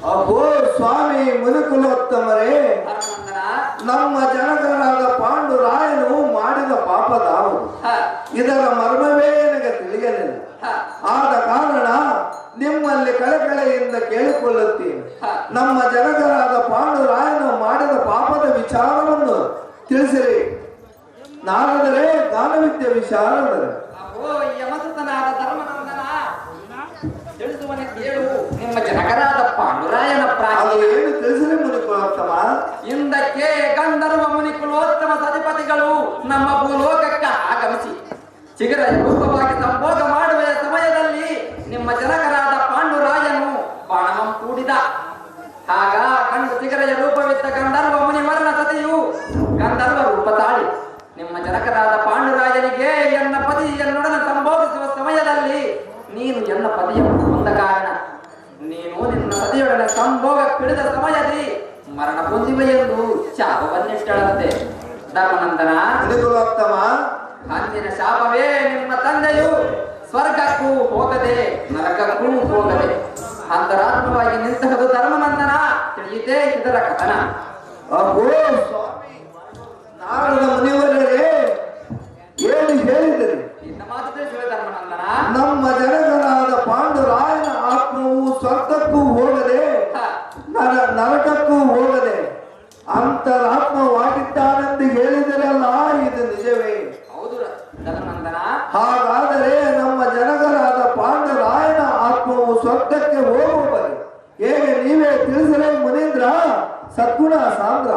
ಅಬ್ಬೋ ಸ್ವಾಮಿ ಮುನಿಕುಲೋತ್ತಮರೇ, ನಮ್ಮ ಜನಕರಾದ ಪಾಂಡುರಾಯನು ಮಾಡಿದ ಪಾಪದಾವುದು ಇದರ ಮರ್ಮವೇ ನನಗೆ ತಿಳಿಯಲಿಲ್ಲ. ಆದ ಕಾರಣ ನಿಮ್ಮಲ್ಲಿ ಕಳಕಳೆಯಿಂದ ಕೇಳಿಕೊಳ್ಳುತ್ತೇನೆ, ನಮ್ಮ ಜನಕರಾದ ಪಾಂಡುರಾಯನು ಮಾಡಿದ ಪಾಪದ ವಿಚಾರವನ್ನು ತಿಳಿಸಿರಿ. ನಾರದರೆ ಗಾನವಿದ್ಯ ವಿಚಾರದರೆ ನಿಮ್ಮ ಜನಕರಾದ ಪಾಂಡುರಾಯನ ಏನು ತಿಳಿಸಿರಿ ಮುನಿಕುಲೋತ್ತಮ. ಹಿಂದಕ್ಕೆ ಗಂಧರ್ವ ಮುನಿಕುಲೋತ್ತಮ ಸತಿಪತಿಗಳು ನಮ್ಮ ಭೂಲೋಕಕ್ಕೆ ಆಗಮಿಸಿ ಚಿಗರ ರೂಪವಾಗಿ ಸಂಭೋಗ ಮಾಡುವ ಸಮಯದಲ್ಲಿ ನಿಮ್ಮ ಜನಕರಾದ ಪಾಂಡುರಾಯನು ಬಾಣವಂ ಕೂಡಿದ. ಆಗ ಗಂಡು ಚಿಗರೆಯ ರೂಪವಿದ್ದ ಗಂಧರ್ವ ಮುನಿವರನ ಸತಿಯು ಗಂಧರ್ವ ರೂಪ ತಾಳಿ ನಿಮ್ಮ ಜನಕರಾದ ಪಾಂಡುರಾಯನಿಗೆ ಎನ್ನ ಪತಿಯನ್ನೊಡನೆ ಸಂಭೋಗಿಸುವ ಸಮಯದಲ್ಲಿ ನೀನು ಎನ್ನ ಪತಿಯನ್ನು ಹೊಂದ ಕಾರಣ ನೀನು ನಿನ್ನ ಸತಿಯೊಡನೆ ಸಂಭೋಗ ಪಿಡಿದ ಸಮಯದಲ್ಲಿ ಮರಣ ಹೊಂದಿವೆ ಎಂದು ಶಾಪವನ್ನಿಟ್ಟಳಂತೆ. ಧರ್ಮನಂದನ ಮುನಿಕುಲೋತ್ತಮ, ಅಂದಿನ ಶಾಪವೇ ನಿಮ್ಮ ತಂದೆಯು ಸ್ವರ್ಗಕ್ಕೂ ಹೋಗದೆ ನರಕಕ್ಕೂ ಹೋಗದೆ ಅಂತರಾತ್ಮವಾಗಿ ನಿಂತಹದು. ಧರ್ಮನಂದನ ತಿಳಿಯಿತೇ ಇದರ ಕಥನ. ಅಬ್ಬೋ ಸ್ವಾಮಿ ನಾರದ ಮುನಿವರರೇ, ಏನು ಹೇಳಿದರೆ ಇನ್ನ ಮಾತು ತಿಳಿಸುವೆ ಧರ್ಮನಂದನ. ನಮ್ಮ ಜನಕರಾದ ಪಾಂಡುರಾಯನ ಆತ್ಮವು ಸ್ವರ್ಗಕ್ಕೂ ಹೋಗದೆ ನರಕಕ್ಕೂ ಹೋಗದೆ ಅಂತರಾತ್ಮವಾಗಿದ್ದಾನೆಂದು ಹೇಳಿದರಲ್ಲ, ಇದು ನಿಜವೇ? ಹೌದು ಧರ್ಮನಂದನ. ಹಾಗಾದರೆ ನಮ್ಮ ಜನಕರಾದ ಪಾಂಡುರಾಯನ ಆತ್ಮವು ಸ್ವರ್ಗಕ್ಕೆ ಹೋಗುವರೆ ಹೇಗೆ ನೀವೇ ತಿಳಿಸಲೇ ಮುನೀಂದ್ರ ಸದ್ಗುಣ ಸಾಂದ್ರ.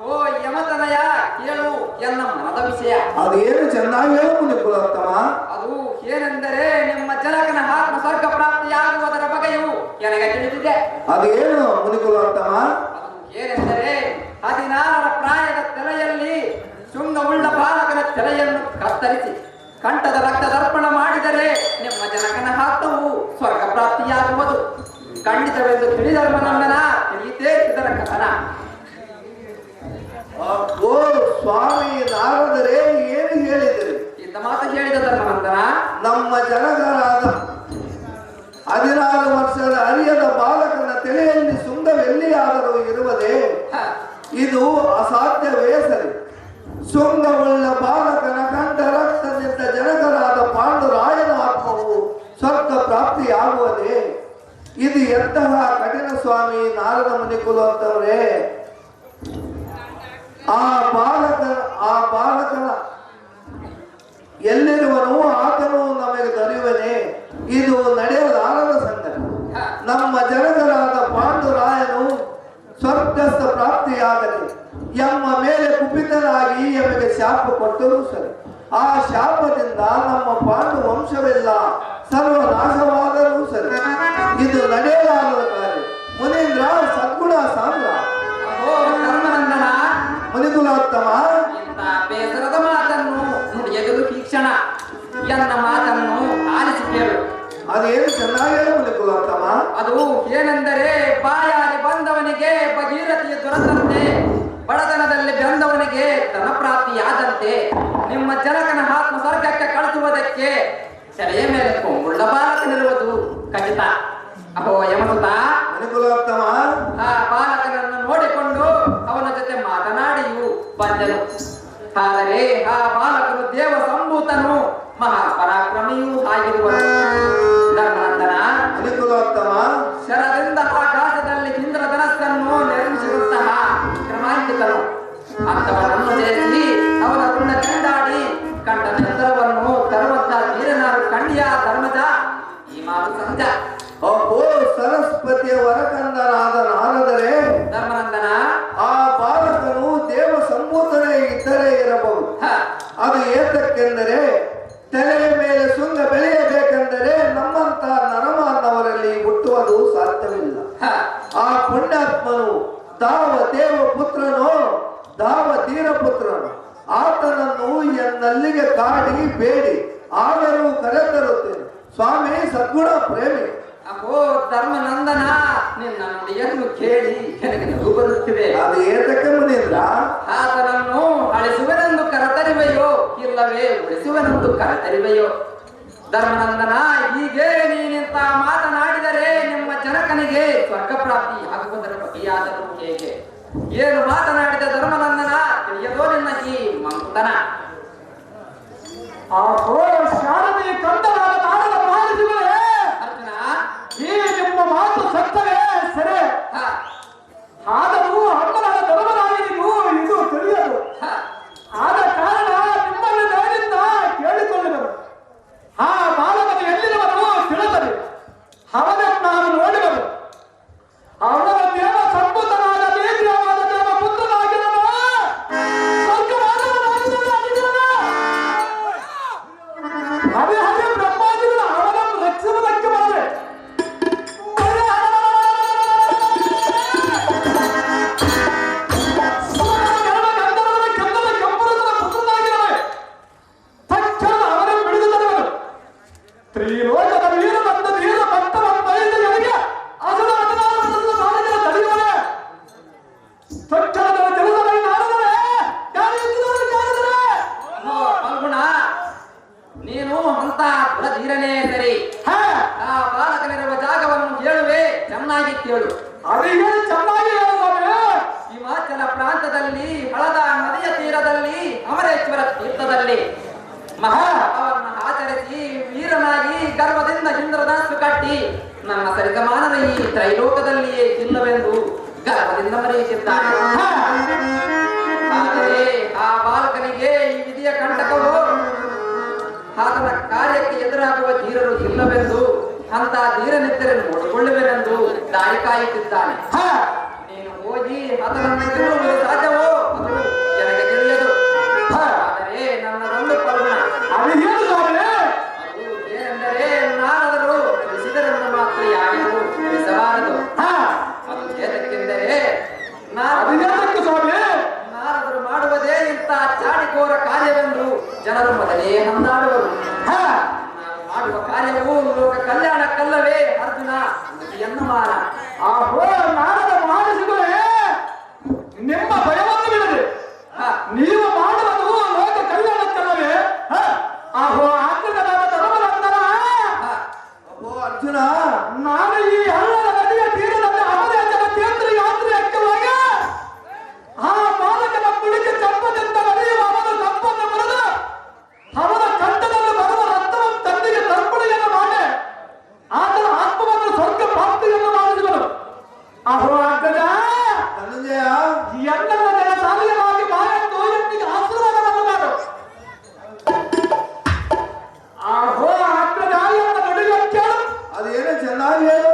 ಓ ಯಮತನಯ ಕೇಳು ಎನ್ನ ಮನದ ವಿಷಯ. ಅದೇನು ಚೆನ್ನಾಗಿ ಹೇಳು ಮುನಿಕುಲೋತ್ತಮ. ಅದು ಏನೆಂದರೆ ನಿಮ್ಮ ಜನಕನ ಆತ್ಮ ಸ್ವರ್ಗ ಪ್ರಾಪ್ತಿಯಾಗುವುದರ ಬಗೆಯು ನನಗೆ ತಿಳಿದಿದೆ. ಅದೇನು ಮುನಿಕುಲೋತ್ತಮ? ಅದು ಏನೆಂದರೆ 16ರ ಪ್ರಾಯದ ತಲೆಯಲ್ಲಿ ಶೃಂಗವುಳ್ಳ ಬಾಲಕನ ತಲೆಯನ್ನು ಕತ್ತರಿಸಿ ಕಂಠದ ರಕ್ತ ದರ್ಪಣ ಮಾಡಿದರೆ ನಿಮ್ಮ ಜನಕನ ಆತ್ಮವು ಸ್ವರ್ಗ ಪ್ರಾಪ್ತಿಯಾಗುವುದು ಖಂಡಿತವೆಂದು ತಿಳಿಧರ್ಮನಂದನ. ತಿಳಿಯಿತೇ ಇದರ ಕಥನ. ಓ ಸ್ವಾಮಿ ನಾರದರೆ ಏನು ಹೇಳಿದರು? ಇಂಥ ಮಾತು ಹೇಳಿದ ಧರ್ಮನಂದನ. ನಮ್ಮ ಜನಕರಾದ 16 ವರ್ಷದ ಅರಿಯದ ಬಾಲಕನ ತಲೆಯಲ್ಲಿ ಶೃಂಗವೆಲ್ಲಿಯಾದರೂ ಇರುವುದೇ? ಇದು ಅಸಾಧ್ಯವೇ ಸರಿ. ಶೃಂಗವುಳ್ಳ ಬಾಲಕನ ಕಂಠ ರಕ್ತದಿಂದ ಜನಕರಾದ ಪಾಂಡುರಾಯನ ಆತ್ಮವು ಸ್ವರ್ಗ ಪ್ರಾಪ್ತಿಯಾಗುವುದೇ? ಇದು ಎಂತಹ ಕಠಿಣ ಸ್ವಾಮಿ ನಾರದ ಮುನಿಕುಲೋತ್ತಮರೇ. ಆ ಬಾಲಕನ ಎಲ್ಲಿರುವನು ಆತನು ನಮಗೆ ದೊರೆಯುವನೇ? ಇದು ನಡೆಯಲಾರದ ಸಂಗತಿ. ನಮ್ಮ ಜನಕರಾದ ಪಾಂಡುರಾಯನು ಸ್ವರ್ಗಸ್ಥ ಪ್ರಾಪ್ತಿಯಾಗಲಿ ಎಮ್ಮ ಮೇಲೆ ಕುಪಿತನಾಗಿ ಎಮಗೆ ಶಾಪ ಕೊಟ್ಟರೂ ಸರಿ. ಆ ಶಾಪದಿಂದ ನಮ್ಮ ಪಾಂಡು ವಂಶವೆಲ್ಲ ಸರ್ವನಾಶವಾದರೂ ಸರಿ. ಇದು ನಡೆಯಲಾರದ ಕಾರ್ಯ. ಮುನೀಂದ್ರ ಸದ್ಗುಣ ಸಾಂದ್ರ. ಧರ್ಮನಂದನ ಮುನಿಕುಲೋತ್ತಮ, ಇಂಥ ಬೇಸರದ ಮಾತನ್ನು ನುಡಿಯಲು ತೀಕ್ಷಣ ಎನ್ನ ಮಾತನ್ನು ಆಲಿಸಿ ಕೇಳು. ಅದೇನು ಚೆನ್ನಾಗಿ ಹೇಳು ಮುನಿಕುಲೋತ್ತಮ. ಅದು ಏನೆಂದರೆ ಬಾಯಾರಿ ಬಂದವನಿಗೆ ಭಗೀರಥಿಯ ದೊರೆತಂತೆ ಬಡತನದಲ್ಲಿ ಬೆಂದವನಿಗೆ ಧನ ಪ್ರಾಪ್ತಿಯಾದಂತೆ ನಿಮ್ಮ ಜನಕನ ಆತ್ಮ ಸ್ವರ್ಗಕ್ಕೆ ಕಳಿಸುವುದಕ್ಕೆ ಸೆರೆಯ ಮೇಲೆ ಕೊಂಗುಳ್ಳ ಬಾಲಕನಿರುವುದು ಖಚಿತ. ಅಹೋ ಯಮಸುತ, ಮುನಿಕುಲೋತ್ತಮ, ಆ ಬಾಲಕನನ್ನು ನೋಡಿಕೊಂಡು ಅವನ ಜೊತೆ ಮಾತನಾಡಿಯೂ ಬಂದನು. ಆದರೆ ಆ ಬಾಲಕನು ದೇವ ಸಂಭೂತನು ಮಹಾಪರಾಕ್ರಮಿಯೂ ಆಗಿರುವನು. ಧರ್ಮನಂದನ ಮುನಿಕುಲೋತ್ತಮ, ಶರದಿಂದ ಆಕಾಶದಲ್ಲಿ ಇಂದ್ರಧನಸ್ಸನ್ನು ನಿರ್ಮಿಸಿದಂತಹ ಕ್ರಮಾಂಕಿತನು ಅಂತವನನ್ನು ಸೇರಿಸಿ ಅವನ ಋಣ ಚೆಂಡಾಡಿ ಕಂಡ ನೆತ್ತರವನ್ನು ತರುವಂತಹ ನೀರನಾರು ಕಂಡಿಯ ಧರ್ಮಜ ಈ ಮಾತು ಸಹಜ. ಅಪ್ಪೋ ಸರಸ್ವತಿಯ ವರಕಂದನಾದ ನಾರದರೆ ಧರ್ಮನಂದನ ಆ ಬಾಲಕನು ದೇವ ಸಂಭೂತನೇ ಇದ್ದರೆ ಇರಬಹುದು. ಅದು ಏತಕ್ಕೆಂದರೆ ತಲೆಯ ಮೇಲೆ ಶೃಂಗ ಬೆಳೆಯಬೇಕೆಂದರೆ ನಮ್ಮಂತ ನರಮಾನವರಲ್ಲಿ ಹುಟ್ಟುವುದು ಸಾಧ್ಯವಿಲ್ಲ. ಆ ಪುಣ್ಯಾತ್ಮನು ದಾವ ದೇವ ಪುತ್ರನೋ ದಾವ ಧೀರ ಪುತ್ರನು ಆತನನ್ನು ಎನ್ನಲ್ಲಿಗೆ ಕಾಡಿ ಬೇಡಿ ಆದರೂ ಕರೆತರುತ್ತೇನೆ. ಸ್ವಾಮಿ ಸದ್ಗುಣ ಪ್ರೇಮಿ. ಅಹೋ ಧರ್ಮನಂದನ, ನಿನ್ನ ನುಡಿಯನ್ನು ಕೇಳಿ ನನಗೆ ನಗು ಬರುತ್ತಿದೆ. ಅದು ಏತಕ್ಕೆ ಮುನಿಂದ್ರ? ಆತನನ್ನು ಅಳಿಸುವೆನೆಂದು ಕರೆತರಿವೆಯೋ ಇಲ್ಲವೇ ಉಳಿಸುವೆನೆಂದು ಕರೆತರಿವೆಯೋ? ಧರ್ಮನಂದನ, ಹೀಗೆ ನೀನಿಂತ ಮಾತನಾಡಿದರೆ ನಿಮ್ಮ ಜನಕ ಬಾಲಕನಿಗೆ ಸ್ವರ್ಗ ಪ್ರಾಪ್ತಿ ಆಗುವುದರ ಬಗೆಯಾದರೂ ಹೇಗೆ? ಏನು ಮಾತನಾಡಿದ ಧರ್ಮನಂದನ ತಿಳಿಯದೋ ನಿನ್ನ ಈ ಮಂಕುತನ? ಆಹೋ ಶಾರದಿ ಕಂದನಾದ ನಾರದ ಮಾಡಿಸಿದರೆ ಅರ್ಜುನ, ಈ ನಿಮ್ಮ ಮಾತು ಸತ್ತವೇ ಸರಿ. ಹ, ಆದರೂ ಅಣ್ಣನಾದ ಧರ್ಮರಾಯನಿಗೂ ಇದು ತಿಳಿಯದು. ಹ, ಆದ ಕಾರಣ ನಿಮ್ಮಲ್ಲಿ ದಯದಿಂದ ಕೇಳಿಕೊಳ್ಳುವರು. ಆ ಬಾಲಕನ ಎಲ್ಲಿರುವನು ತಿಳಿದರೆ ಅವನನ್ನು ನಾನು ನೋಡುವರು. ಅವನ ದೇವ ಸಂಬುತನಾದ ದೇವಿಯವಾದ ದೇವ ಪುತ್ರನಾಗಿರಲು ಅದೇ ಅದೇ ಬ್ರಹ್ಮಾದಿಗಳು ಅವನನ್ನು ರಕ್ಷಿಸುವುದಕ್ಕೆ ಬಂದರೆ ತ್ರಿಲೋಕದ ವೀರ ಬಂದ ವೀರ ಭಕ್ತರ ಬಯಲು ನನಗೆ ಅಸಲ ಅನುದಾನದ ಸಾಧನೆ ತಡೆಯುವನೆ ಸ್ವಚ್ಛದ ಕೆಲಸದಲ್ಲಿ ನಾರದರೆ ಯಾರು ಎದ್ದಿದವರು ಕಾಣಿದರೆ ಓ ಫಲ್ಗುಣ, ನೀನು ಅಂತ ದುರಧೀರನೇ ಸರಿ. ಹಾ ಆ ಬಾಲಕನಿರುವ ಜಾಗವನ್ನು ಹೇಳುವೆ, ಚೆನ್ನಾಗಿ ಕೇಳು. ಅವರಿಗೆ ಚೆನ್ನಾಗಿ ಹೇಳು ಸ್ವಾಮಿ. ಹಿಮಾಚಲ ಪ್ರಾಂತದಲ್ಲಿ ಹಳದ ನದಿಯ ತೀರದಲ್ಲಿ ಅಮರೇಶ್ವರ ತೀರ್ಥದಲ್ಲಿ ಮಹಾವನ್ನು ಆಚರಿಸಿ ವೀರನಾಗಿ ಗರ್ವದಿಂದ ಇಂದ್ರದಾಸು ಕಟ್ಟಿ ನನ್ನ ಸರಿಸಮಾನನ ಈ ತ್ರೈಲೋಕದಲ್ಲಿಯೇ ಇಲ್ಲವೆಂದು ಗರ್ವದಿಂದ ಮರೆಯುತ್ತಿದ್ದಾನೆ. ಆದರೆ ಆ ಬಾಲಕನಿಗೆ ಈ ವಿಧಿಯ ಕಂಟಕವು ಆತನ ಕಾರ್ಯಕ್ಕೆ ಎದುರಾಗುವ ಧೀರರು ಇಲ್ಲವೆಂದು ಅಂತ ಧೀರನಿದ್ದರೆ ನೋಡಿಕೊಳ್ಳುವೆನೆಂದು ದಾರಿ ಕಾಯುತ್ತಿದ್ದಾನೆ. ನೀನು ಹೋಗಿ ಅದನ್ನು ತಿಳಿಯುವುದು ಸಾಧ್ಯವೋ ಅದು ನನಗೆ ತಿಳಿಯದು. ಆದರೆ ನನ್ನದೊಂದು ಫಲ್ಗುಣ, ಅವರಿಗೆ ಹೇಳು ಸ್ವಾಮಿ. ಅದು ಏನೆಂದರೆ ನಾರದರು ತಿಳಿಸಿದರೆಂದು ಮಾತ್ರ ಯಾರಿಗೂ ತಿಳಿಸಬಾರದು. ಅದು ಏತಕ್ಕೆಂದರೆ ಅಭಿನಂದಕ್ಕೆ ಸ್ವಾಮಿ. ನಾರದರು ಮಾಡುವುದೇ ಇಂಥ ಚಾಡಿಕೋರ ಕಾರ್ಯವೆಂದು ಜನರು ಮೊದಲೇ ಹಂದಾಡುವರು. ನಾವು ಮಾಡುವ ಕಾರ್ಯವು ಲೋಕ ಕಲ್ಯಾಣಕ್ಕಲ್ಲವೇ ಅರ್ಜುನ ಎನ್ನುಮಾನ. ಆಹೋ ನಾರದ ಮಾಡಿಸಿದರೆ ನಿಮ್ಮ ಭಯವನ್ನು ಬಿಡದೆ ನೀವು ಮಾಡುವುದು ಲೋಕ ಕಲ್ಯಾಣಕ್ಕಲ್ಲವೇ? ಆಹೋ ಆಜ್ಞನಾದ ಧರ್ಮನಂದನ, ಅಪ್ಪೋ ಅರ್ಜುನ, ನಾನು ಈ ಹಳ್ಳದ ನದಿಯ ತೀರದಲ್ಲಿ ಅಮರೇಶ್ವರ ತೀರ್ಥ ಯಾತ್ರೆಯಕ್ಕೆ ಹೋಗಿ ಆ ಬಾಲಕನ ಕುಳಿಕೆ ಚಂಪದಿಂದ ನಡೆಯುವ ಅವನ ಸಂಪನ್ನು ಬರೆದು ಅವನ ಕಂಠದಲ್ಲಿ ಬರುವ ರಕ್ತವನ್ನು ತಂದೆಗೆ ತರ್ಪಣೆಯನ್ನು ಮಾಡಿ ಆತನ ಆತ್ಮವನ್ನು ಸ್ವರ್ಗ ಪ್ರಾಪ್ತಿಯನ್ನು ಮಾಡಿಸಿದರು. ಆಹೋ ಅಗ್ಗಜ, ಧನಂಜಯ, ಎನ್ನಲ್ಲದೆ ಸಾಲಿಯವಾಗಿ ಬಾಯನ್ನು ಎಂದಿಗೆ ಆಶೀರ್ವಾದವನ್ನು ಮಾಡು. ಆಹೋ ಅಗ್ಗಜ ಎಂಬ ನುಡಿಗೆ ಕೇಳು. ಅದೇನು ಚೆನ್ನಾಗಿ ಹೇಳು.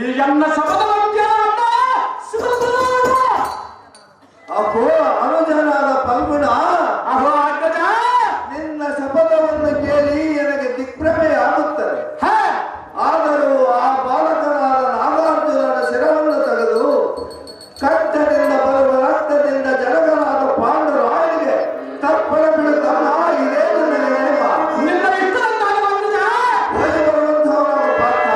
ಈಗನ್ನ ಶಬ್ದವಂತ್ಯ ಅಪ್ಪೋ ಅನುಜನಾದ ಫಲ್ಗುಣ, ಅಹೋ ಅಗ್ಗಜ, ನಿನ್ನ ಶಪಥವನ್ನು ಕೇಳಿ ನನಗೆ ದಿಗ್ಭ್ರಮೆ ಆಗುತ್ತದೆ. ಆದರೂ ಆ ಬಾಲಕನಾದ ನಾಗಾರ್ಜುನನ ಶಿರವನ್ನು ತೆಗೆದು ಕಂಠದಿಂದ ಬರುವ ರಕ್ತದಿಂದ ಜನಕನಾದ ಪಾಂಡುರಾಯನಿಗೆ ತರ್ಪಣ ಬಿಡುತ್ತಾನ. ಇದೇ ನನ್ನ ನೇಮ. ನಿನ್ನ ಇಷ್ಟದಂತಾಗಿ ಬಂದಿದೆ. ಹೋಗಿ ಬರುವಂತಹವನಾದ ಪಾತ್ರ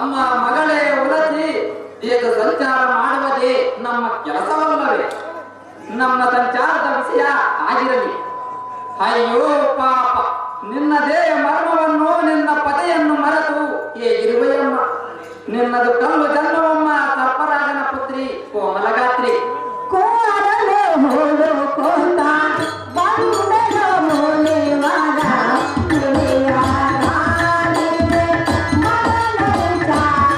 ಅಮ್ಮ ಮಗಳೇ ಉಲಸಿ, ಈಗ ಸಂಚಾರ ಮಾಡುವುದೇ ನಮ್ಮ ಕೆಲಸವಲ್ಲವೇ? ನಮ್ಮ ಸಂಚಾರದ ವಿಷಯ ಆಗಿರಲಿ. ಅಯ್ಯೋ ಪಾಪ, ನಿನ್ನದೇ ಮರ್ಮವನ್ನು ನಿನ್ನ ಪದೆಯನ್ನು ಮರೆತು ಹೇಗಿರುವೆಯಮ್ಮ. ನಿನ್ನದು ಕಲ್ಲು ಜನ್ಮವಮ್ಮ, ಸರ್ಪರಾಜನ ಪುತ್ರಿ ಕೋಮಲಗಾತ್ರಿ. ಕೋರಲೆ ಹೋಗೋ ಕೋತ ಬಂದೆಯ ಮೂಲೆವಾದ ತಿಳಿಯಾದ ನಿನ್ನೆ ಮನನ ವಿಚಾರ.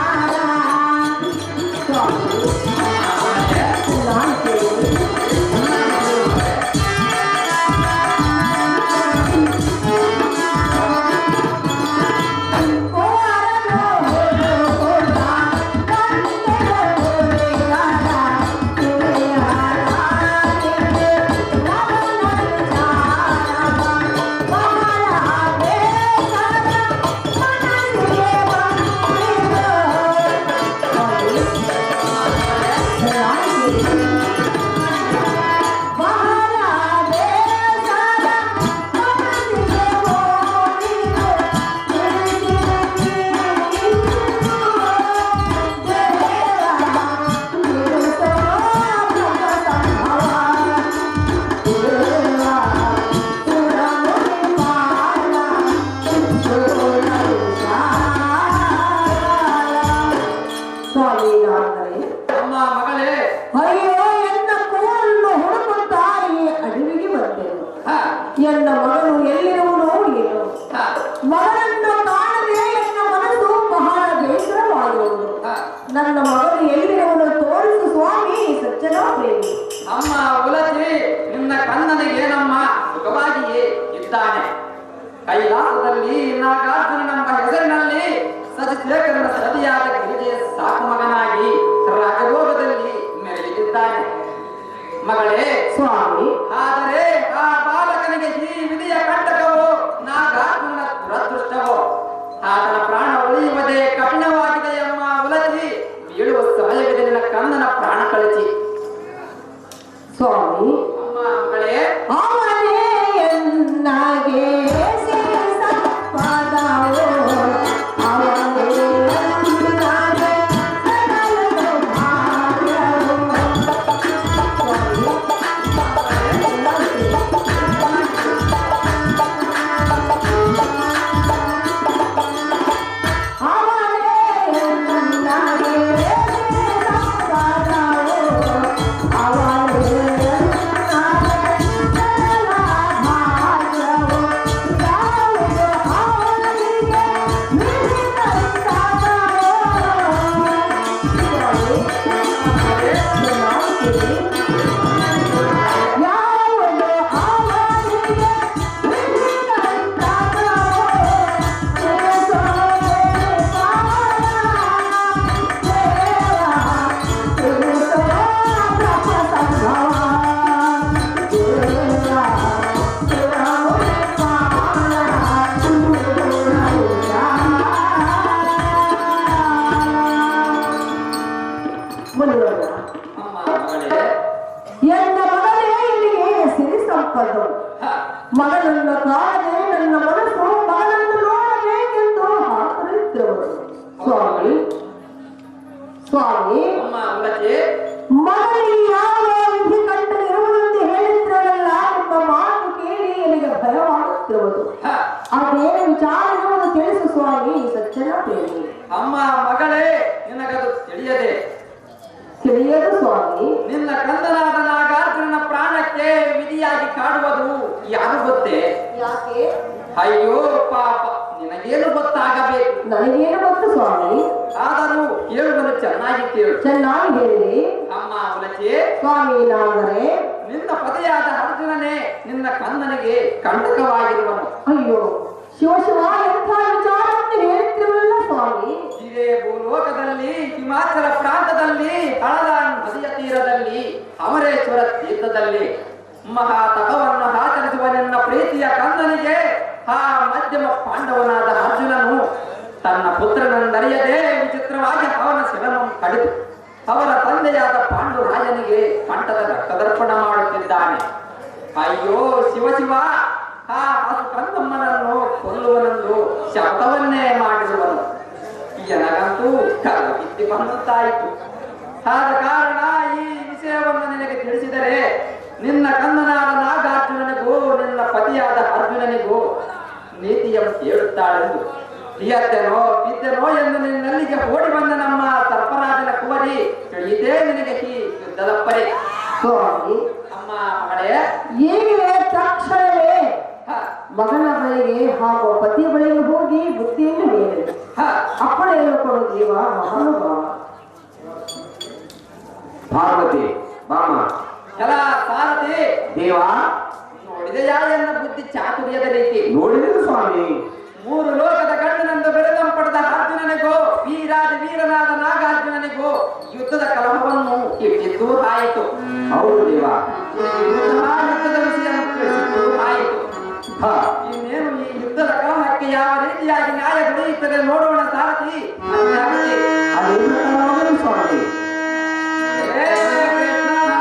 ಅಮ್ಮ ಮಗಳೇ, ಅಯ್ಯೋ ಎನ್ನ ಕೂರನ್ನು ಹುಡುಕುತ್ತಾಯಿ ಅಡವಿಗೆ ಬಂದೆನು. ಹ, ಎನ್ನ ಮಗನು ಎಲ್ಲಿರುವನೋ ಏನು. ಹ, ಮಗನನ್ನು ಕಾಣದೆ ಎನ್ನ ಮನಸ್ಸು ಬಹಳ ಬೇಸರವಾಗಿರುವುದು. ಹ. ನನ್ನ ಮಗನು ಎಲ್ಲಿರುವನು ತೋರಿಸು ಸ್ವಾಮಿ ಸಜ್ಜನ ಪ್ರೇಮಿ. ಅಮ್ಮ ಉಲಸಿ, ನಿನ್ನ ಕಣ್ಣನಿಗೆ ನಮ್ಮ ಸುಖವಾಗಿಯೇ ಇದ್ದಾನೆ. ಕೈಲಾಸದಲ್ಲಿ ನಾಗಾರ್ಜುನನೆಂಬ ಹೆಸರಿನಲ್ಲಿ ಸತಿಶೇಖರನ ಸತಿಯಾದ ಗಿರಿಜೆಯ ಸಾಕು ಮಗನಾಗಿ ರಾಜಭೋಗದಲ್ಲಿ ಮೆರೆದಿದ್ದಾನೆ. ಮಗಳೇ ಸ್ವಾಮಿ, ಆದರೆ ಆ ಬಾಲಕನಿಗೆ ಈ ವಿಧಿಯ ಕಂಟಕವೋ ನಾಗಾರ್ಜುನನ ದುರದೃಷ್ಟವೋ. ಆತನ ಪ್ರಾಣ ಉಳಿಯುವುದೇ ಕಠಿಣವಾಗಿದೆ ಎಂಬ ಉಲಸಿ, ಬೀಳುವ ಸಮಯವಿದೆ ನಿನ್ನ ಕಣ್ಣನ ಪ್ರಾಣ ಕಳಿಸಿ. ಸ್ವಾಮಿ, ಅಮ್ಮ ಮಗಳೇ, ಅವನೇ ಎನ್ನಾಗೆ ಸಂಪದವೋ, ಅವನೇ ಎನ್ನಾಗೆ ಸಕಲ ಭಾಗ್ಯವೋ. ಅವನೇ ಎನ್ನಾಗೆ ಸಂಪದವೋ, ಅವನೇ ಅಮ್ಮ ಮಗಳೇ, ಎನ್ನ ಮಗನೇ ಇಲ್ಲಿಗೆ ಸಿರಿ ಸಂಪತ್ತು. ಹ, ಮಗನನ್ನು ಕಾಣದೆ ನನ್ನ ಮನಸ್ಸು ಮಗನನ್ನು ನೋಡಬೇಕೆಂದು ಹಾತೊರೆಯುತ್ತಿರುವುದು. ಸ್ವಾಮಿ, ಸ್ವಾಮಿ, ಅಮ್ಮ ಉಲಸಿ, ಮಗನಿಗೆ ಯಾವ ವಿಧಿ ಕಂಠನಿರುವುದೆಂದು ಹೇಳಿದ್ರಲ್ಲ, ನಿಮ್ಮ ಮಾತು ಕೇಳಿ ನನಗೆ ಭಯವಾಗುತ್ತಿರುವುದು. ಹ. ಅದೇನು ವಿಚಾರವನ್ನು ತಿಳಿಸು ಸ್ವಾಮಿ ಸಜ್ಜನ ಪ್ರೇಮಿ. ಅಮ್ಮ ಮಗಳೇ, ನಿನಗದು ತಿಳಿಯದೆ ತಿಳಿಯದು ಸ್ವಾಮಿ. ನಿನ್ನ ಕಂದನಾದ ನಾಗಾರ್ಜುನನ ಪ್ರಾಣಕ್ಕೆ ವಿಧಿಯಾಗಿ ಕಾಡುವುದು ಯಾರು ಗೊತ್ತೇ? ಯಾಕೆ? ಅಯ್ಯೋ ಪಾಪ, ನಿನಗೇನು ಗೊತ್ತಾಗಬೇಕು? ನನಗೇನು ಗೊತ್ತು ಸ್ವಾಮಿ. ಆದರೂ ಕೇಳುವುದು ಚೆನ್ನಾಗಿ ಕೇಳು. ಚೆನ್ನಾಗಿ ಹೇಳಿ ಅಮ್ಮ ಉಲಸಿ, ಸ್ವಾಮಿ. ನಾದರೆ ನಿನ್ನ ಪತಿಯಾದ ಅರ್ಜುನನೇ ನಿನ್ನ ಕಂದನಿಗೆ ಕಂಟಕವಾಗಿರುವನು. ಅಯ್ಯೋ ಶಿವ ಶಿವ, ಎಂಥ ವಿಚಾರವನ್ನು ಹೇಳ್ತಿರಲಿಲ್ಲ ಸ್ವಾಮಿ. ಇದೇ ಭೂಲೋಕದಲ್ಲಿ ಹಿಮಾಚಲ ಪ್ರಾಂತದಲ್ಲಿ ಹಳದ ನದಿಯ ತೀರದಲ್ಲಿ ಅಮರೇಶ್ವರ ತೀರ್ಥದಲ್ಲಿ ಮಹಾ ತಪವನ್ನು ಆಚರಿಸುವ ನಿನ್ನ ಪ್ರೀತಿಯ ಕಂದನಿಗೆ ಆ ಮಧ್ಯಮ ಪಾಂಡವನಾದ ಅರ್ಜುನನು ತನ್ನ ಪುತ್ರನನ್ನರಿಯದೆ ವಿಚಿತ್ರವಾಗಿ ಅವನ ಶಿರವನ್ನು ಕಡಿದು ಅವರ ತಂದೆಯಾದ ಪಾಂಡುರಾಜನಿಗೆ ಕಂಠದ ರಕ್ತದರ್ಪಣ ಮಾಡುತ್ತಿದ್ದಾನೆ. ಅಯ್ಯೋ ಶಿವ ಶಿವ, ಆ ಕಂದಮ್ಮನನ್ನು ಕೊಲ್ಲುವನೆಂದು ಶಬ್ದವನ್ನೇ ಮಾಡಿರುವನು. ನನಗಂತೂ ಪ್ರಾಣಕ್ಕೂ ಕಿತ್ತಿ ಬಂದಂತಾಯಿತು. ಆದ ಕಾರಣ ಈ ವಿಷಯವನ್ನು ನಿನಗೆ ತಿಳಿಸಿದರೆ ನಿನ್ನ ಕನ್ನನಾದ ನಾಗಾರ್ಜುನನಿಗೂ ನಿನ್ನ ಪತಿಯಾದ ಅರ್ಜುನನಿಗೂ ನೀತಿಯನ್ನು ಹೇಳುತ್ತಾಳೆಂದು ಎದ್ದೆನೋ ಬಿದ್ದೆನೋ ಎಂದು ನಿನ್ನಲ್ಲಿಗೆ ಓಡಿ ಬಂದ ನಮ್ಮ ಸರ್ಪರಾಜನ ಕುವರಿ ತಿಳಿಯಿತೇ ನಿನಗೆ ಈ ಯುದ್ಧದ ಪರಿ. ಸ್ವಾಮಿ, ಅಮ್ಮ ಮಗಳೇ, ಈಗಲೇ ತಕ್ಷಣವೇ ಹ, ಮಗನ ಬಳಿಗೆ ಹಾಗೂ ಪತಿ ಬಳಿಗೆ ಹೋಗಿ ಬುದ್ಧಿಯನ್ನು ಹೇಳಿ ಹ, ಅಪ್ಪಣೆಯನ್ನು ಕೊಡು ದೇವ ಮಹಾನುಭಾವ. ಪಾರ್ವತಿ ಬಾಮ ಎಲ್ಲ ಸಾರಥಿ ದೇವ ನೋಡಿದೆಯಾ ಎನ್ನ ಬುದ್ಧಿ ಚಾತುರ್ಯದ ರೀತಿ. ನೋಡಿದರು ಸ್ವಾಮಿ. 3 ಲೋಕದ ಗಂಡನೆಂದು ಬೆಳೆದಂ ಪಡೆದ ಅರ್ಜುನನಿಗೂ ವೀರಾದ ವೀರನಾದ ನಾಗಾರ್ಜುನನಿಗೂ ಯುದ್ಧದ ಕಲಹವನ್ನು ಇಟ್ಟಿದ್ದು ಆಯಿತು. ಹೌದು ದೇವ. ಯುದ್ಧದ ವಿಷಯ ತಿಳಿಸಿದ್ದು ಆಯಿತು. ಹ ಇನ್ನೇನು ಈ ಯುದ್ಧದ ಕಲಹಕ್ಕೆ ಯಾವ ರೀತಿಯಾಗಿ ನ್ಯಾಯ ದೊರೆಯುತ್ತದೆ ನೋಡೋಣ ಸಾರಥಿ. ಅದ್ಯಾವತಿ? ಅದೇನು ಸ್ವಾಮಿ. ಹೇ ಕೃಷ್ಣ,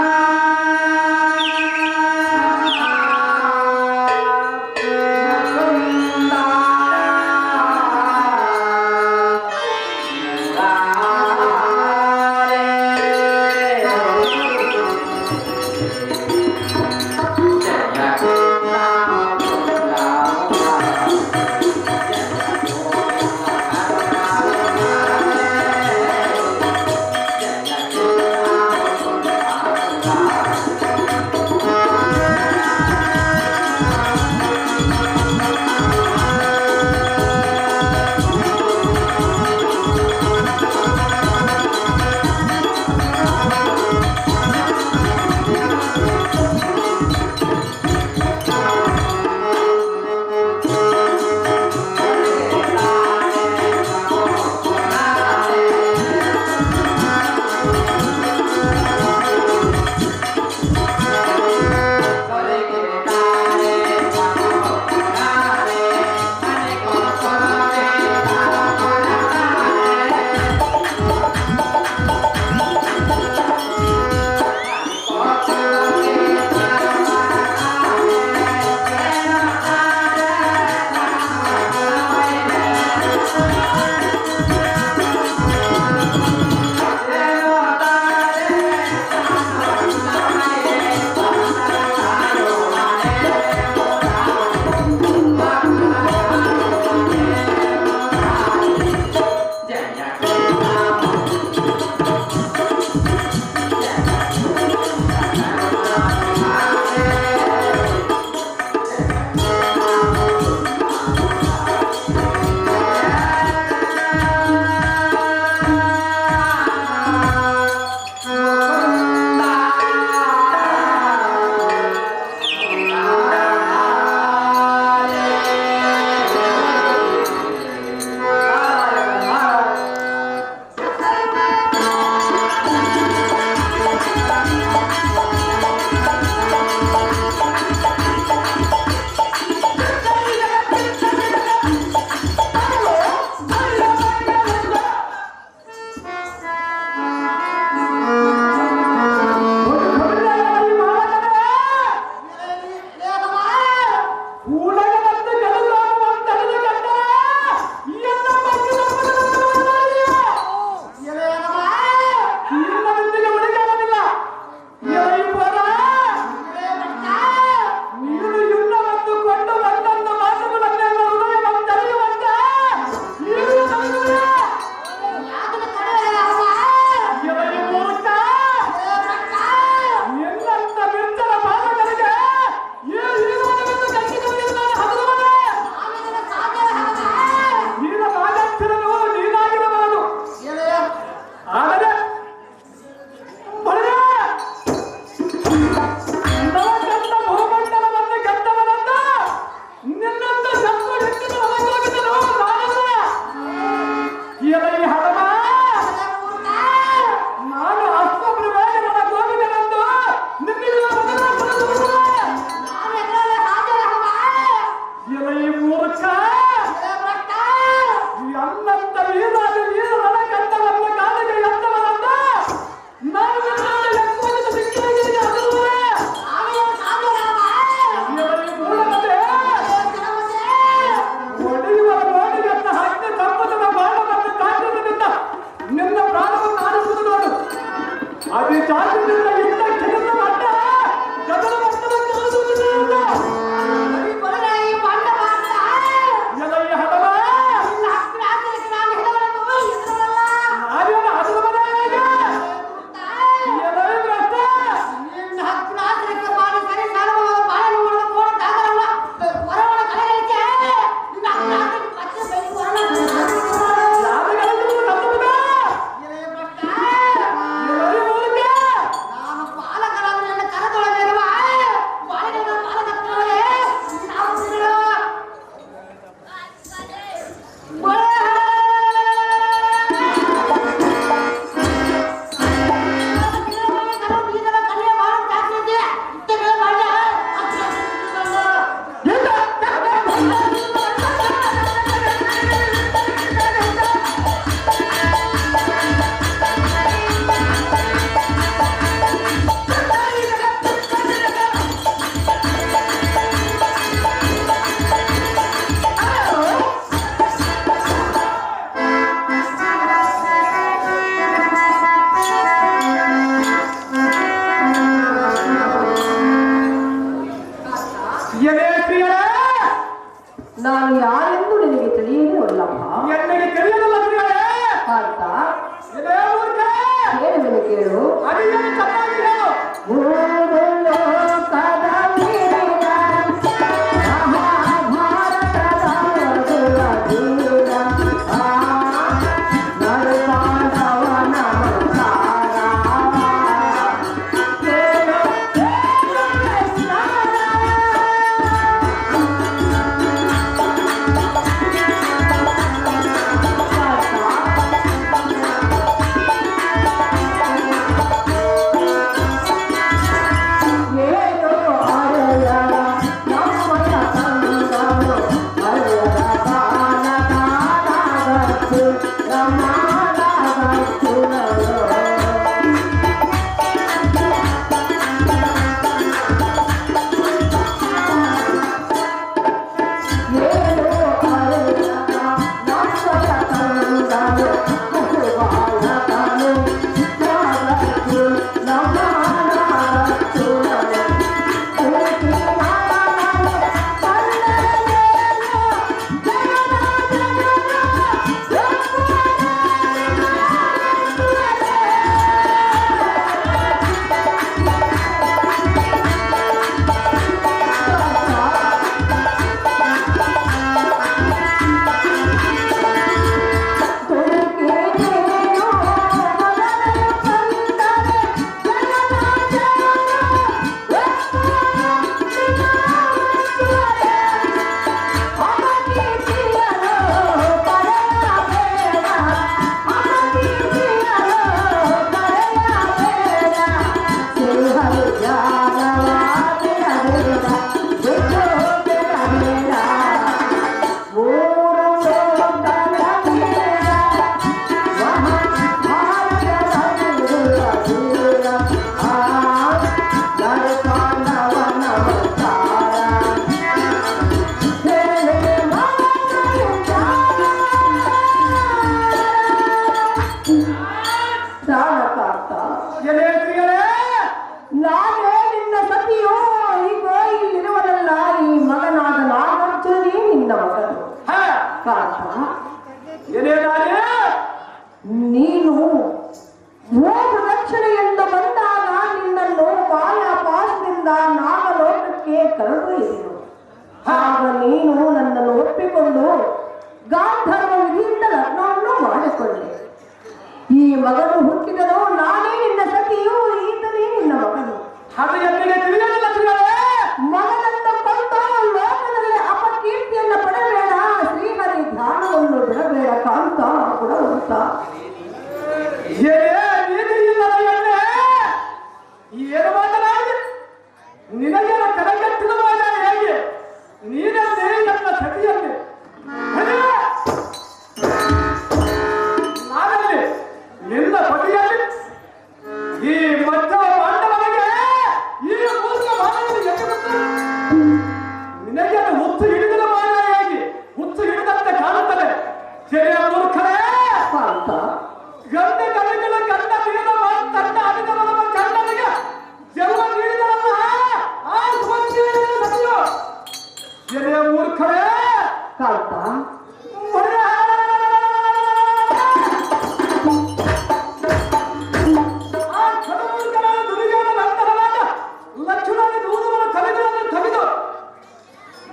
ಏನೇನಾರೇ ನೀನು ಭೋಗ ರಕ್ಷಣೆಯಿಂದ ಬಂದಾಗ ನಿನ್ನನ್ನು ಮಾಯಾಪಾಶದಿಂದ ನಾಗಲೋಕಕ್ಕೆ ಕರೆದೊಯ್ದೆನು. ಆಗ ನೀನು ನನ್ನನ್ನು ಒಪ್ಪಿಕೊಂಡು ಗಾಂಧರ್ವ ವಿಧಿಯಿಂದ ಲಗ್ನವನ್ನು ಮಾಡಿಕೊಂಡೆ. ಈ ಮಗನು ಹುಟ್ಟಿದನು, ನಾನೇ ನಿನ್ನ ಸತಿಯು, ಈತನೇ ನಿನ್ನ ಮಗನು. ಅದು ಎಲ್ಲಿಗೆ ತಿಳಿಯಲಿಲ್ಲ ಶ್ರೀಗಳೇ. ಮಗನನ್ನು ಕೊಂದು ಲೋಕದಲ್ಲಿ ಅಪಕೀರ್ತಿಯನ್ನು ಪಡಬೇಡ, ಶ್ರೀಹರಿ ಧ್ಯಾನವನ್ನು ಬಿಡಬೇಡ ಕಾಂತ ಗುಣವಂತ. ಏನು ಮಾತನಾಡಿದೆ? ನಿನಗೆ ಕರೆಗಟ್ಟಿದ ಮಾಡ ಹೇಗೆ? ನೀನನ್ನೇ ನನ್ನ ಸತಿಯಲ್ಲಿ ನಾನಲ್ಲಿ ನಿನ್ನ ಪತಿಯಲ್ಲಿ ಈ ಮಧ್ಯ ಪಾಂಡವನಿಗೆ ಈ ಮೂಲಕ ಮಾನವನಿಗೆ ನಿನಗೆ ಅದು ಹುಚ್ಚು ಹಿಡಿದ ಮಾಡ ಹೇಗೆ? ಹುಚ್ಚು ಹಿಡಿದಂತೆ ಕಾಣುತ್ತದೆ. ಸರಿಯ ಮೂರ್ಖರೇ ಕಾಂತ ಗಂಡ ಕಲಿಗಳ ಗಂಡ ತಿಳಿದ ತನ್ನ ಅಧಿಕರವ ಗಂಡನಿಗೆ ಜನ್ಮ ನೀಡಿದವಲ್ಲ ಆ ಸತಿಯು. ಸರಿಯ ಮೂರ್ಖರೇ ಕಾಂತ ಆ ಕ್ಷಣಮೂರ್ಖರ ದುರ್ಯೋಧನ ನಂತರವಾದ ಲಕ್ಷ್ಮಣನ ದೂತವನ್ನು ತಲೆಗಳನ್ನು ತೆಗೆದು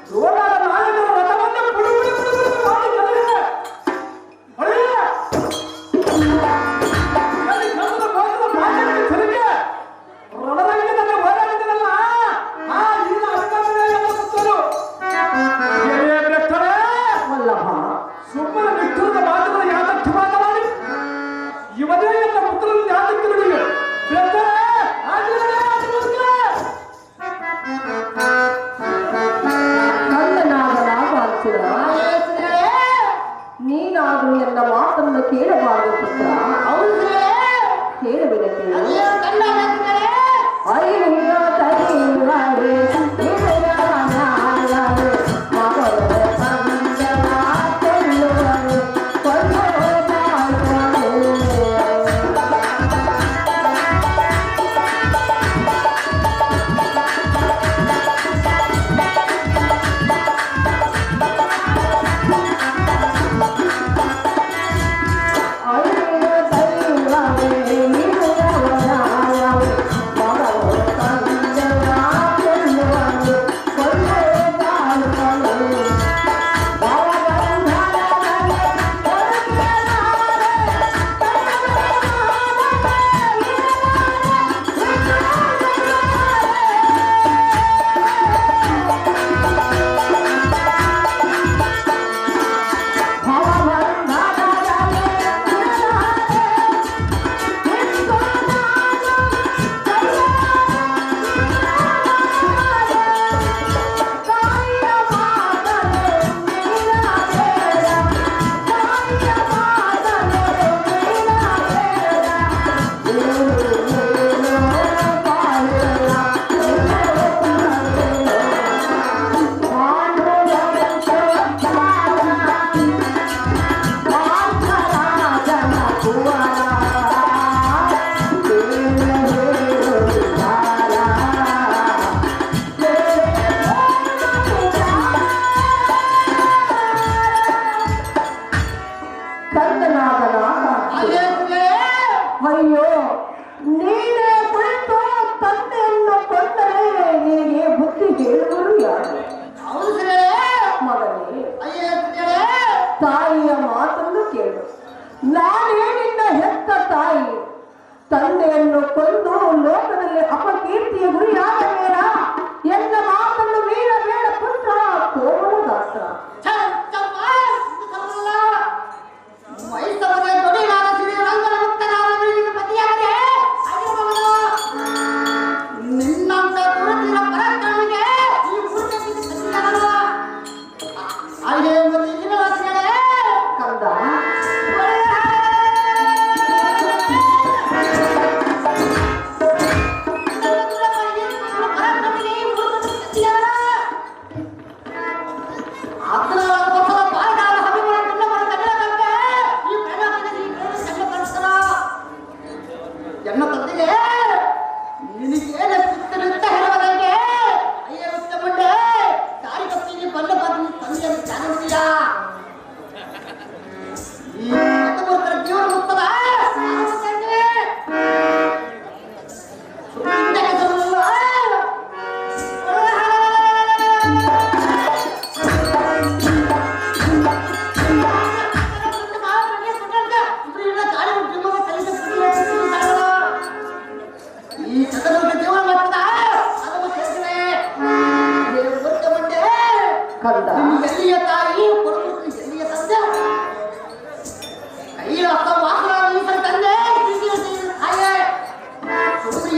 ದ್ರೋಣರ ನಾಯಕರ ರಥವನ್ನು ಪುಡಿ ಪುಡಿ ಪುಡಿ ಪುಡಿ ಮಾಡಿ ಕಲಿಸಿದೆ. ಹೊಡೆಯ ಕನ್ನಡ ಗೋತ್ರದ ಪಾಠಕ್ಕೆ ತೆರಿಗೆ ರಣರಂಗದಲ್ಲಿ ಹೋರಾಡಿದರಲ್ಲ ಆ ಇನ್ನ ಅಧಿಕಾರಿಗಳು ವಲ್ಲಭ ಸುಮ್ಮನೆ ನಿಷ್ಠುರದ ಮಾತುಗಳು ಯಾತಕ್ಕೆ ಮಾತನಾಡಿ ಇವನೇ ಎನ್ನ ಪುತ್ರರನ್ನು ಯಾತಕ್ಕೆ ನುಡಿವೆ? ನೀನಾದರೂ ಎನ್ನ ಮಾತನ್ನು ಕೇಳಬಾರದು ಪುತ್ರ. ಕೇಳಬೇಡ ಅಯ್ಯೋ, ನೀನೇ ಕುಳಿತು ತಂದೆಯನ್ನು ಕೊಂದರೆ ನಿನಗೆ ಬುದ್ಧಿ ಹೇಳುವರು ಯಾರು? ಮಗನೇ, ತಾಯಿಯ ಮಾತನ್ನು ಕೇಳು. ನಾನೇ ನಿನ್ನ ಹೆತ್ತ ತಾಯಿ. ತಂದೆಯನ್ನು ಕೊಂದು ಲೋಕದಲ್ಲಿ ಅಪಕೀರ್ತಿಯ ಗುರಿಯಾಗಬೇಡ. ಎನ್ನ ಮಾತನ್ನು ಮೀರಬೇಡ ಪುತ್ರ. ಕೋಮಲ ಗಾತ್ರ ಕಂದ, ಎಲ್ಲಿಯ ತಾಯಿ ಎಲ್ಲಿಯ ತಂದೆ ಕೈಯ ವಾಸನ ತಂದೆ ಹಾಗೆ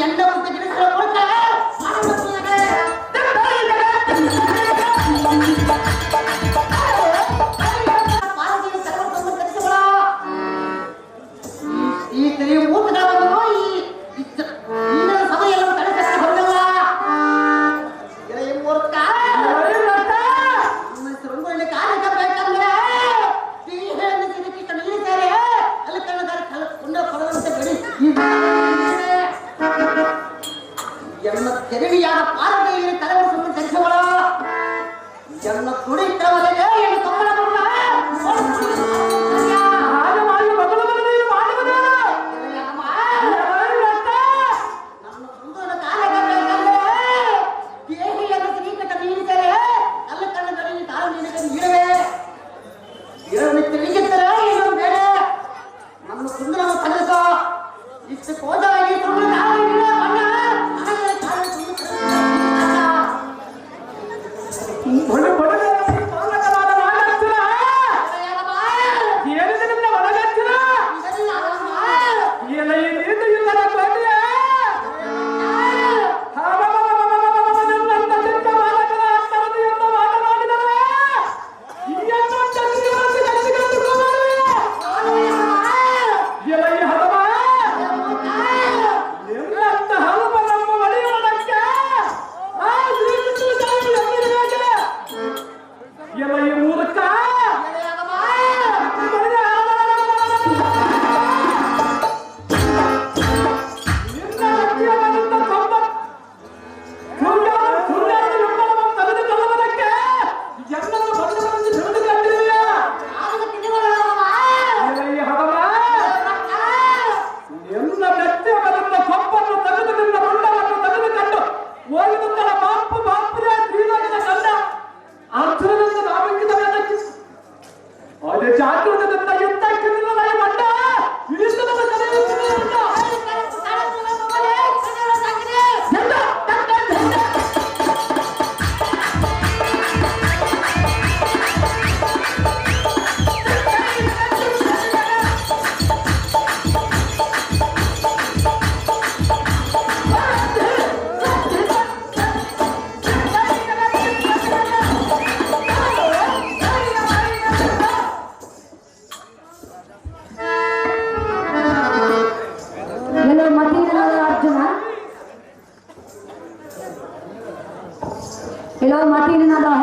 ಎಣ್ಣ ಮುಟ್ಟ ಗಿಡಗಳ ಕೊಡ್ತಾರೆ ಈ ತಿಳಿ ಮೂರ್ತಿಗಳನ್ನು ಈ ಸಭೆಯನ್ನು ತಡೆಸಕ್ಕೆ ಹೊರಗಲ್ಲ ಮೂರ್ತ ಕಾರ್ಯ ಬೇಕಂದ್ರೆ ನೀಡಿದ್ದಾರೆ ಅಲ್ಲಿ ಕಣ್ಣದಾರ ಕುಂಡ ಕೊಡುವಂತೆ ಬೆಳಿ ಎನ್ನ ತೆರಳಿಯಾದ ಪಾರದಲ್ಲಿ ತಲೆವರಿಸುವ ಕೆಲಸಗಳ ಎನ್ನ ತುಡಿತವರೆಗೆ ಎನ್ನು ಕಮ್ಮಳ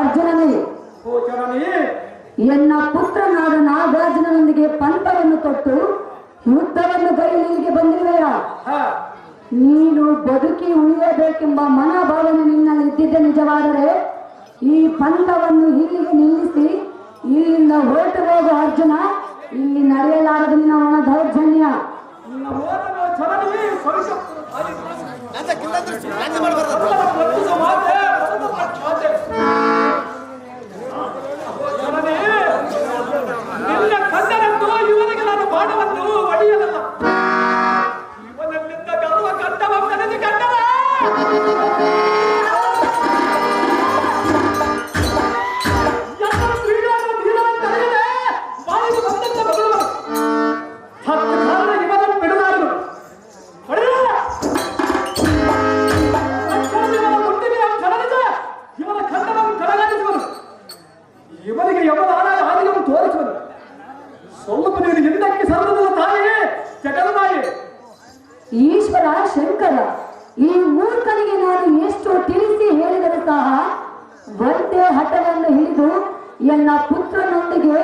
ಅರ್ಜುನನೇ, ಎನ್ನ ಪುತ್ರನಾದ ನಾಗಾರ್ಜುನನೊಂದಿಗೆ ಪಂಥವನ್ನು ತೊಟ್ಟು ಯುದ್ಧವನ್ನು ಗೈಲಿಗೆ ಬಂದಿರುವೆಯ? ನೀನು ಬದುಕಿ ಉಳಿಯಬೇಕೆಂಬ ಮನೋಭಾವನೆ ನಿನ್ನಲ್ಲಿ ಇದ್ದಿದ್ದೆ ನಿಜವಾದರೆ ಈ ಪಂಥವನ್ನು ಇಲ್ಲಿಗೆ ನಿಲ್ಲಿಸಿ ಇಲ್ಲಿಂದ ಹೊರಟು ಹೋಗುವ ಅರ್ಜುನ. ಇಲ್ಲಿ ನಡೆಯಲಾರದು ನಿನ್ನ ಒಣ ದೌರ್ಜನ್ಯ. ಇವನಿಗೆ ನಾನು ಬಾಣವನ್ನು ಒಡೆಯಲಲ್ಲ. ಇವನಲ್ಲಿದ್ದ ಗರ್ವ ಕಂಡವ ಕನಜಿ ಕಂಡವ. ಇವನಿಗೆ ಯಮದಾನ ಆದಿಯನ್ನು ತೋರಿಸುವನು. ಸ್ವಲ್ಪ ನೀನು ಹಿಂದಕ್ಕೆ ಸರಿದ ತಾಯಿಯೇ ಜಗನ್ಮಾಯೆ. ಈಶ್ವರ ಶಂಕರ, ಈ ಮೂರ್ಖನಿಗೆ ನಾನು ಎಷ್ಟು ತಿಳಿಸಿ ಹೇಳಿದರೆ ಸಹ ಒಂದೇ ಹಠವನ್ನು ಹಿಡಿದು ಎನ್ನ ಪುತ್ರನೊಂದಿಗೆ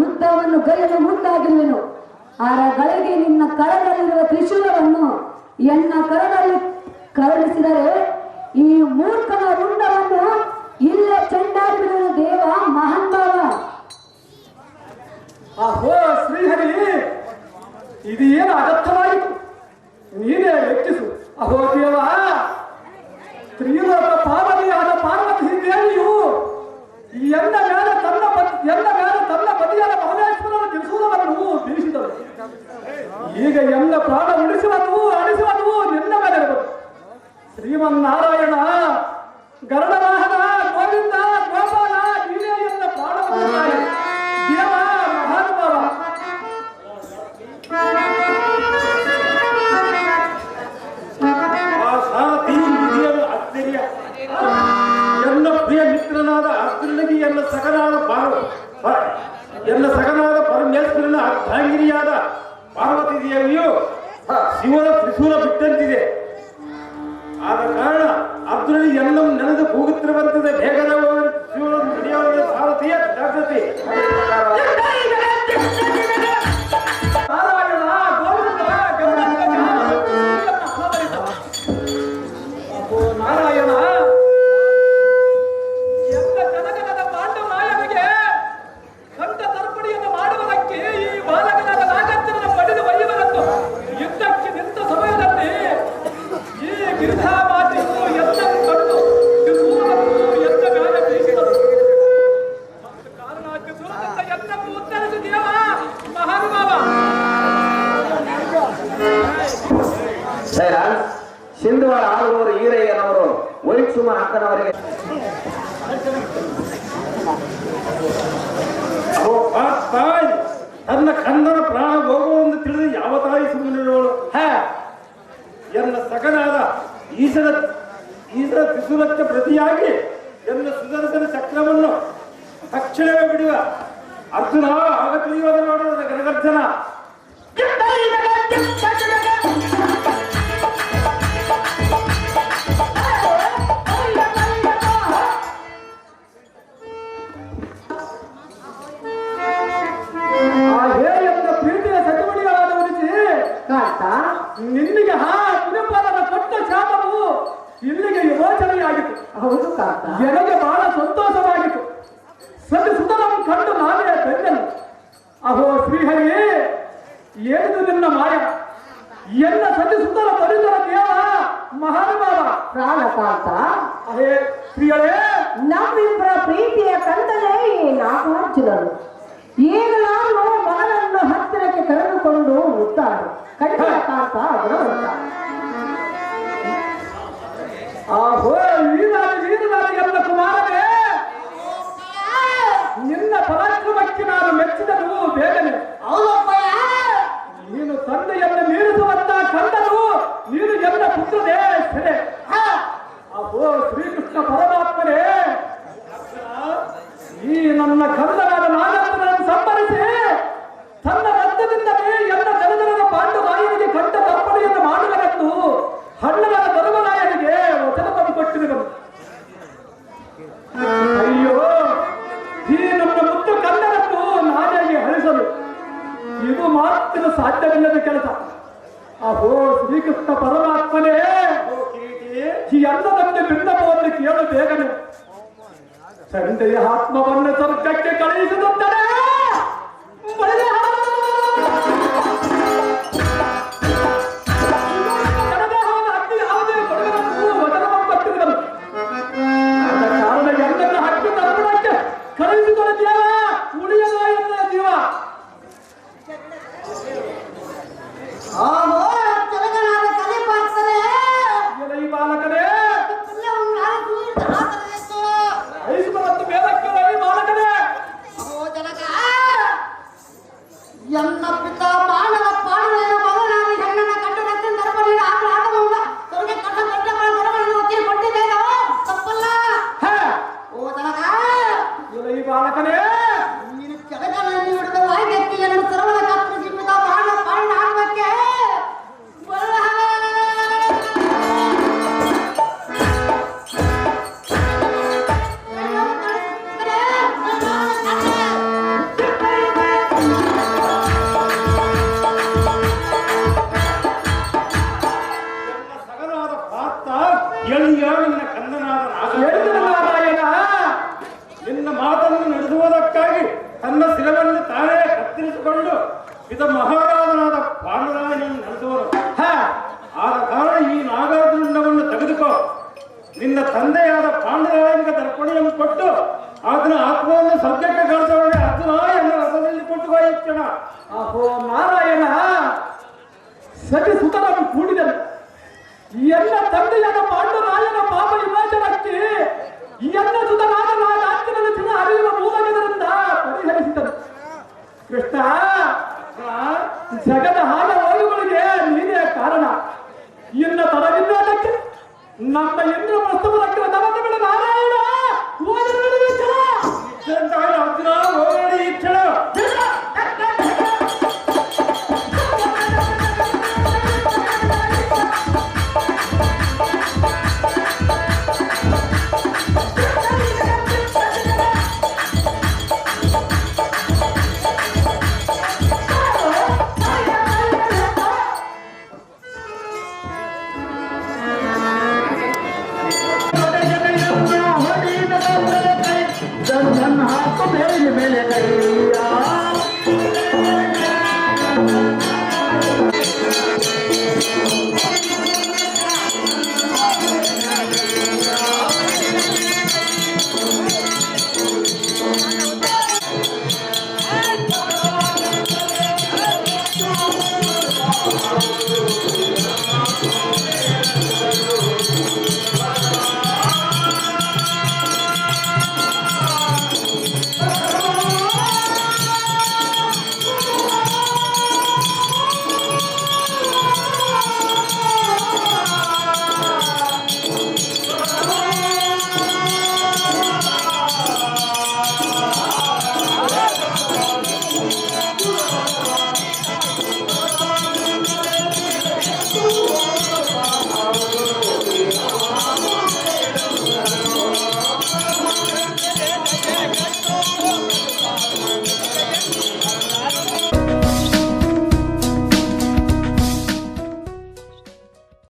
ಯುದ್ಧವನ್ನು ಗೈಯಲು ಮುಂದಾಗಿರುವೆನು. ಗಳಿಗೆ ನಿನ್ನ ಕರದಲ್ಲಿರುವ ತ್ರಿಶೂಲವನ್ನು ಎನ್ನ ಕರದಲ್ಲಿ ಕರುಣಿಸಿದರೆ ಈ ಮೂರ್ಖನ ರುಂಡವನ್ನು ಇಲ್ಲೇ ಚೆಂಡಾಡಿ ಬಿಡುವ ದೇವ ಮಹಾನ್ ಭಾವ. ಅಹೋ ಶ್ರೀಹರಿ, ಇದೇನು ಅಗತ್ಯವಾಯಿತು? ನೀನೇ ಹೆಚ್ಚಿಸು. ಅಹೋ ದೇವ, ತ್ರಿಲೋಕ ಪಾರ್ವತಿಯಾದ ಪಾರ್ವತಿ ದೇವಿಯು ಎನ್ನ ಮೇಲೆ ತನ್ನ ಪತಿಯಾದ ಅರ್ಧಾಂಗಿನಿಯಾದ ಪಾರ್ವತಿ ದೇವಿಯು ಶಿವನ ತ್ರಿಶೂಲ ಬಿಟ್ಟಂತಿದೆ. ಆದ ಕಾರಣ ಅರ್ಜುನನಿಗೆ ಎಲ್ಲವೂ ನೆನೆದು ಕೂಗುತ್ತಿರುವಂತಿದೆ. ಬೇಗನೆ ಶಿವನ ನಡೆಯುವ ಸಾರಥಿಯ ಜಾಗೃತಿ. ನಾರಾಯಣ ಎಲ್ಲ ಕನಕನದ ಪಾಂಡವರಾಯನಿಗೆ ಕಂಠ ತರ್ಪಣಿಯನ್ನು ಮಾಡುವುದಕ್ಕೆ ಈ ಬಾಲಕನಾದ ನಾಗಾರ್ಜುನನ ಪಡೆದು ಒಯ್ಯುವರನ್ನು ಯುದ್ಧಕ್ಕೆ ನಿಂತ ಸಮಯದಲ್ಲಿ ಈ ಗಿರಿಧಾಮಾತೆಯು ಎಲ್ಲ ಕಂಡು ಎಲ್ಲ ಗಾಯ ಬೀಸಿದರು. ಕಾರಣ ಸುರದಿಂದ ಎಲ್ಲವೂ ಉತ್ತರಿಸಿ ದೇವ ಮಹಾನುಭಾವ. ಸಿಂಧುವಾಡ ಆಳುವವರು ಈರಯ್ಯನವರು ವೈಟ್ಸುಮ ಅಕ್ಕನವರಿಗೆ ತನ್ನ ಕಂದನ ಪ್ರಾಣ ಹೋಗುವಂದು ತಿಳಿದು ಯಾವ ತಾಯಿ ಸುಮ್ಮನಿರುವಳು? ಎನ್ನ ಸಗನಾದ ಈಶನ ತ್ರಿಶೂಲಕ್ಕೆ ಪ್ರತಿಯಾಗಿ ಎನ್ನ ಸುದರ್ಶನ ಚಕ್ರವನ್ನು ತಕ್ಷಣವೇ ಬಿಡುವ. ಅರ್ಜುನ ಆಗ ತಿಳಿಯುವ ನೋಡುವ ಗಣಗರ್ಜನ. ನಿನ್ನಿಗೆ ಪುನಪಾಲನ ಕೊಟ್ಟ ಶಾಪವು ಇಲ್ಲಿಗೆ ವಿಮೋಚನೆಯಾಗಿತ್ತು. ಹೌದು ಕಾಂತ. ನನಗೆ ಬಹಳ ಸಂತೋಷವಾಗಿತ್ತು. ಸತಿ ಸುತನಂ ಕಂಡು ನಾನೇ ಬೆನ್ನನು. ಅಹೋ ಶ್ರೀಹರಿ, ಏನಿದು ನಿನ್ನ ಮಾಯ? ಎಲ್ಲ ಸತಿ ಸುತನ ಪರಿಸರ ದೇವ ಮಹಾನುಭಾವ ಪ್ರಾಣಕಾಂತ. ಅಹೇ ಶ್ರೀಗಳೇ, ನಮ್ಮಿಬ್ಬರ ಪ್ರೀತಿಯ ಕಂದನೇ ನಾಗಾರ್ಜುನನು. ಈಗ ನಾನು ಮಗನನ್ನು ಹತ್ತಿರಕ್ಕೆ ಕರೆದುಕೊಂಡು ಮುತ್ತಾಡು. ಖಂಡಿತ ಕಾಂತ ಗುಣವಂತ. ಆಹೋ ವೀರನಾದ ಎಲ್ಲ ಕುಮಾರನೇ, ನಿನ್ನ ಪರಾಕ್ರಮಕ್ಕೆ ನಾನು ಮೆಚ್ಚಿದನು ಬೇಗನೆ. ನೀನು ತಂದೆಯನ್ನು ಮೀರಿಸುವಂತ ಕಂದನು, ನೀನು ಎಲ್ಲ ಪುತ್ರನೇ ಸೆರೆ. ಅಹೋ ಶ್ರೀಕೃಷ್ಣ ಪರಮಾತ್ಮನೇ, ಈ ನನ್ನ ಕಂದನಾದ ನಾಗಾರ್ಜುನನ್ನು ಸಂಪರಿಸಿ ತನ್ನ ರಕ್ತದಿಂದಲೇ ಎಲ್ಲ ಜನಜನದ ಪಾಂಡುರಾಯನಿಗೆ ಕಂಠ ತರ್ಪಣೆಯನ್ನು ಮಾಡಲಾಗತ್ತು. ಹಣ್ಣಗಳ ಧರ್ಮರಾಯನಿಗೆ ವಚನವನ್ನು ಕೊಟ್ಟಿರುವರು. ಅಯ್ಯೋ, ಈ ನಮ್ಮ ಮುತ್ತು ಕಂದನನ್ನು ನಾನೆಗೆ ಹರಿಸಲು ಇದು ಮಾತ್ರ ಸಾಧ್ಯವಿಲ್ಲದ ಕೆಲಸ. ಅಹೋ ಶ್ರೀಕೃಷ್ಣ ಪರಮಾತ್ಮನೇ, ಈ ಅನ್ನದಂತೆ ಭಿನ್ನಪವನ್ನು ಕೇಳು ಬೇಗನೆ. ತಂದೆಯ ಆತ್ಮವನ್ನು ಸ್ವರ್ಗಕ್ಕೆ ಕಳುಹಿಸುತ್ತಾರೆ. ಎನ್ನ ಪಿತ ಮಾನವ ಪಾಂಡವನ ಮಗನಾಗಿ ಹೆಣ್ಣನ ಕಟ್ಟಡಕ್ಕೆ ನರಬಲಿ ಆಕ್ರಾಮದಿಂದ ತೊರಗೆ ಕಟ್ಟ ಕಟ್ಟಗಳ ನರಗಳನ್ನು ಒತ್ತಿರಿ ಕೊಟ್ಟಿದ್ದೇನೋ ತಪ್ಪಲ್ಲ. ಓ ಜನಕ, ಈ ಬಾಲಕನೇ, ನೀನು ಜಗದಲ್ಲಿ ಹಿಡಿದ ವಾಯುವ್ಯಕ್ತಿಯನ್ನು ಸರ್ವದ ಕತ್ತರಿಸಿ ಪಿತ ಮಾನವ ಪಾಂಡ ಆತ್ಮಕ್ಕೆ ನಿನ್ನ ಕಂದನಾದ ನಾರಾಯಣ ನಿನ್ನ ಮಾತನ್ನು ನಡೆಸುವುದಕ್ಕಾಗಿ ತನ್ನ ಶಿರವನ್ನು ತಾನೇ ಕತ್ತರಿಸಿಕೊಂಡು ಇದ ಮಹಾರಾಜನಾದ ಪಾಂಡುರಾಯನನ್ನು ನಡೆಸುವರು. ಆದ ಕಾರಣ ಈ ನಾಗಾರ್ಜುನವನ್ನು ತೆಗೆದುಕೋ. ನಿನ್ನ ತಂದೆಯಾದ ಪಾಂಡುರಾಯನಿಗೆ ದರ್ಪಣೆಯನ್ನು ಕೊಟ್ಟು ಆತನ ಆತ್ಮವನ್ನು ಸ್ವರ್ಗಕ್ಕೆ ಕಳಿಸೋಣ. ಅರ್ಜುನ ಎನ್ನ ರಥದಲ್ಲಿ ಕೊಟ್ಟು ಹೋಯ್ತಣ. ಅಹೋ ನಾರಾಯಣ, ಸತಿ ಸುತನನ್ನು ಕೂಡಿದನು. ಎಲ್ಲ ತಂದೆಯಾದ ಪಾಂಡುರಾಯನ ಪಾಪ ವಿಮೋಚನಕ್ಕೆ ಎಲ್ಲ ಸುತನಾದ ನಾಗಾರ್ಜುನನ ಚಿನ್ನ ಹರಿಯುವ ಮೂಲಕದಿಂದ ಪರಿಹರಿಸಿದನು. ಕೃಷ್ಣ, ಜಗದ ಹಾಳ ಹೋಗುಗಳಿಗೆ ನೀನೇ ಕಾರಣ. ಇನ್ನ ತರವಿಲ್ಲದಕ್ಕೆ ನಮ್ಮ ಇಂದ್ರ ಪ್ರಸ್ತುತಕ್ಕೆ ನಮಗೆ ನಾರಾಯಣ ಅರ್ಜುನ ಹೋಗಡಿ ಇಚ್ಛೆ